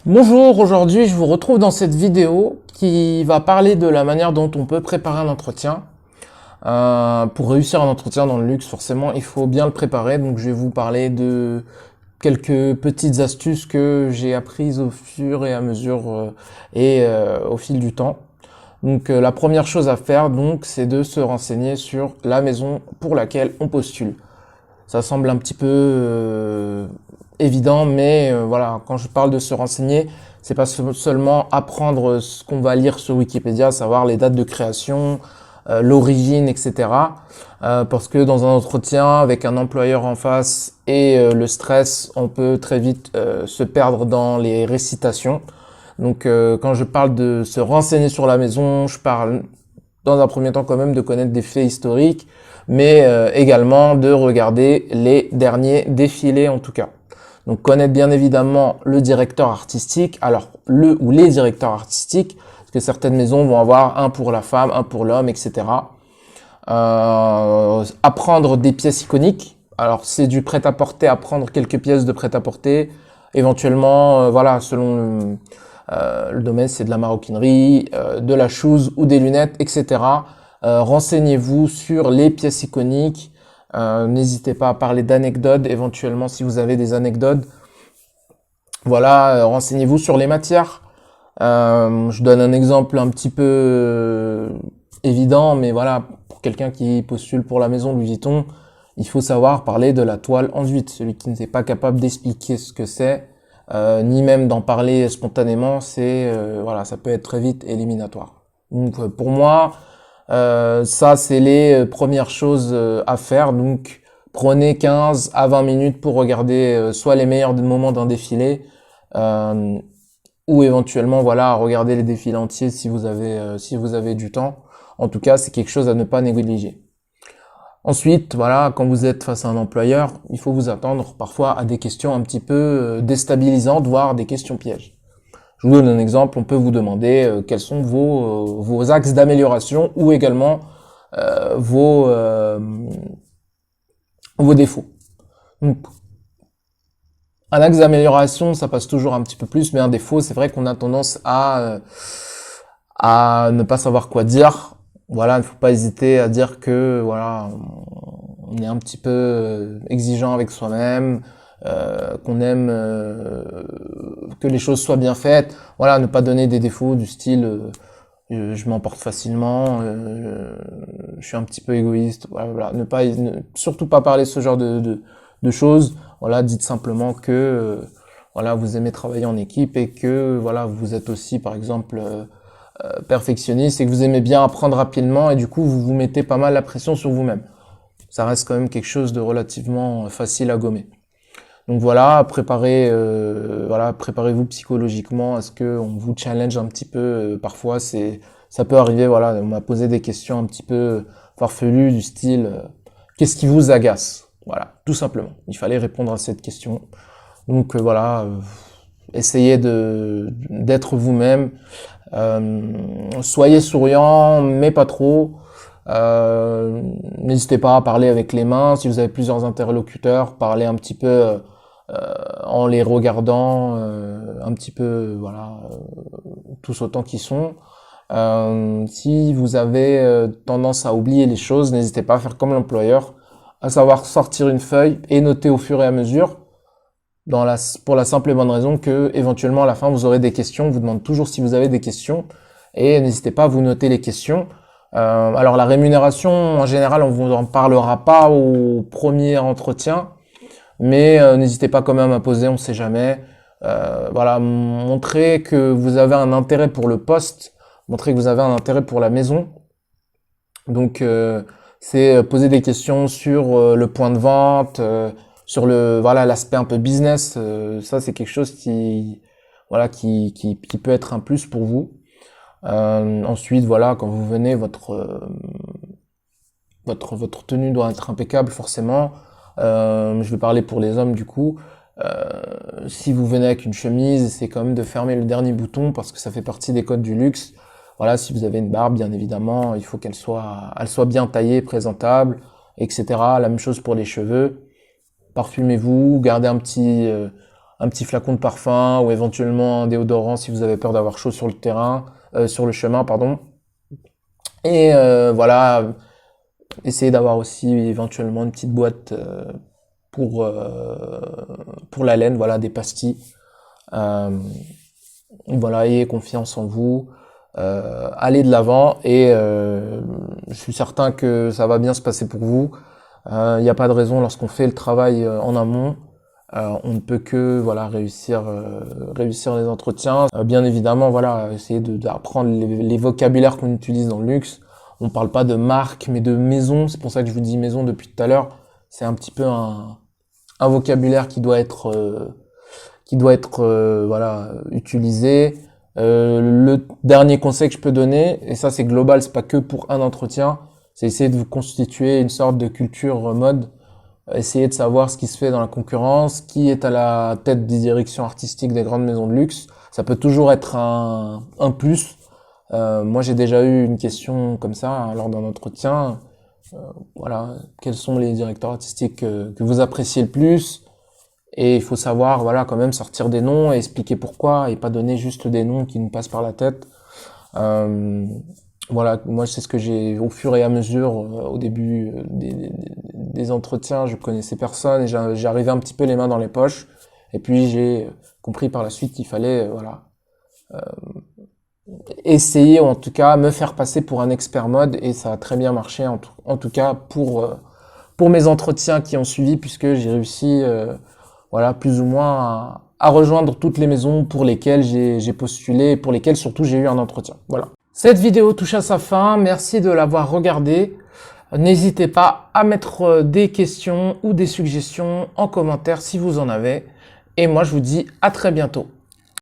Bonjour, aujourd'hui je vous retrouve dans cette vidéo qui va parler de la manière dont on peut préparer un entretien. Pour réussir un entretien dans le luxe, forcément, il faut bien le préparer. Donc je vais vous parler de quelques petites astuces que j'ai apprises au fur et à mesure au fil du temps. Donc la première chose à faire, donc, c'est de se renseigner sur la maison pour laquelle on postule. Ça semble un petit peu évident, mais voilà, quand je parle de se renseigner, c'est pas seulement apprendre ce qu'on va lire sur Wikipédia, savoir les dates de création, l'origine, etc. Parce que dans un entretien avec un employeur en face et le stress, on peut très vite se perdre dans les récitations. Donc quand je parle de se renseigner sur la maison, je parle dans un premier temps quand même de connaître des faits historiques, mais également de regarder les derniers défilés en tout cas. Donc connaître bien évidemment le directeur artistique, alors le ou les directeurs artistiques, parce que certaines maisons vont avoir un pour la femme, un pour l'homme, etc. Apprendre des pièces iconiques, alors c'est du prêt-à-porter, apprendre quelques pièces de prêt-à-porter, éventuellement, voilà, selon le domaine, c'est de la maroquinerie, de la chose ou des lunettes, etc. Renseignez-vous sur les pièces iconiques. N'hésitez pas à parler d'anecdotes, éventuellement si vous avez des anecdotes. Voilà, renseignez-vous sur les matières. Je donne un exemple un petit peu évident, mais voilà, pour quelqu'un qui postule pour la maison Louis Vuitton, il faut savoir parler de la toile enduite. Celui qui n'est pas capable d'expliquer ce que c'est, ni même d'en parler spontanément, voilà, ça peut être très vite éliminatoire. Donc pour moi, ça c'est les premières choses à faire. Donc prenez 15 à 20 minutes pour regarder soit les meilleurs moments d'un défilé, ou éventuellement voilà regarder les défilés entiers si vous avez du temps. En tout cas, c'est quelque chose à ne pas négliger. Ensuite, voilà, quand vous êtes face à un employeur, il faut vous attendre parfois à des questions un petit peu déstabilisantes, voire des questions pièges. Je vous donne un exemple, on peut vous demander quels sont vos axes d'amélioration ou également vos défauts. Donc, un axe d'amélioration, ça passe toujours un petit peu plus, mais un défaut, c'est vrai qu'on a tendance à ne pas savoir quoi dire. Voilà, il ne faut pas hésiter à dire que voilà, on est un petit peu exigeant avec soi-même, qu'on aime que les choses soient bien faites. Voilà, ne pas donner des défauts du style je m'emporte facilement, je suis un petit peu égoïste. Voilà, voilà. Surtout pas parler ce genre de choses. Voilà, dites simplement que voilà, vous aimez travailler en équipe et que voilà, vous êtes aussi par exemple perfectionniste et que vous aimez bien apprendre rapidement et du coup vous vous mettez pas mal la pression sur vous-même. Ça reste quand même quelque chose de relativement facile à gommer. Donc voilà, préparez-vous psychologiquement à ce que on vous challenge un petit peu. Parfois, ça peut arriver. Voilà, on m'a posé des questions un petit peu farfelues du style qu'est-ce qui vous agace? Voilà, tout simplement. Il fallait répondre à cette question. Donc voilà, essayez d'être vous-même. Soyez souriant, mais pas trop. N'hésitez pas à parler avec les mains. Si vous avez plusieurs interlocuteurs, parlez un petit peu en les regardant un petit peu, voilà, tous autant qu'ils sont. Si vous avez tendance à oublier les choses, n'hésitez pas à faire comme l'employeur, à savoir sortir une feuille et noter au fur et à mesure, pour la simple et bonne raison que éventuellement à la fin vous aurez des questions. On vous demande toujours si vous avez des questions et n'hésitez pas à vous noter les questions. Alors la rémunération, en général, on vous en parlera pas au premier entretien, mais n'hésitez pas quand même à poser, on sait jamais. Voilà, montrez que vous avez un intérêt pour le poste, montrez que vous avez un intérêt pour la maison. Donc c'est poser des questions sur le point de vente, sur l'aspect un peu business. Ça c'est quelque chose qui peut être un plus pour vous. Ensuite, voilà, quand vous venez, votre tenue doit être impeccable, forcément. Je vais parler pour les hommes, du coup. Si vous venez avec une chemise, c'est quand même de fermer le dernier bouton parce que ça fait partie des codes du luxe. Voilà, si vous avez une barbe, bien évidemment, il faut elle soit bien taillée, présentable, etc. La même chose pour les cheveux. Parfumez-vous, gardez un petit flacon de parfum ou éventuellement un déodorant si vous avez peur d'avoir chaud sur le terrain, sur le chemin, pardon. Et voilà, essayez d'avoir aussi éventuellement une petite boîte pour la laine, voilà, des pastilles. Euh, voilà, ayez confiance en vous, allez de l'avant et je suis certain que ça va bien se passer pour vous. Il n'y a pas de raison lorsqu'on fait le travail en amont. On ne peut que voilà réussir les entretiens. Bien évidemment, voilà, essayer d'apprendre les vocabulaires qu'on utilise dans le luxe. On parle pas de marque, mais de maison. C'est pour ça que je vous dis maison depuis tout à l'heure. C'est un petit peu un vocabulaire qui doit être voilà utilisé. Le dernier conseil que je peux donner, et ça c'est global, c'est pas que pour un entretien, c'est essayer de vous constituer une sorte de culture mode. Essayer de savoir ce qui se fait dans la concurrence, qui est à la tête des directions artistiques des grandes maisons de luxe. Ça peut toujours être un plus. Moi, j'ai déjà eu une question comme ça hein, lors d'un entretien. Voilà, quels sont les directeurs artistiques que vous appréciez le plus? Et il faut savoir, voilà, quand même sortir des noms et expliquer pourquoi et pas donner juste des noms qui nous passent par la tête. Euh, voilà, moi c'est ce que j'ai au fur et à mesure au début des entretiens, je connaissais personne et j'arrivais un petit peu les mains dans les poches. Et puis j'ai compris par la suite qu'il fallait voilà essayer ou en tout cas me faire passer pour un expert mode et ça a très bien marché en tout cas pour mes entretiens qui ont suivi puisque j'ai réussi voilà plus ou moins à rejoindre toutes les maisons pour lesquelles j'ai postulé et pour lesquelles surtout j'ai eu un entretien. Voilà. Cette vidéo touche à sa fin, merci de l'avoir regardée. N'hésitez pas à mettre des questions ou des suggestions en commentaire si vous en avez. Et moi je vous dis à très bientôt.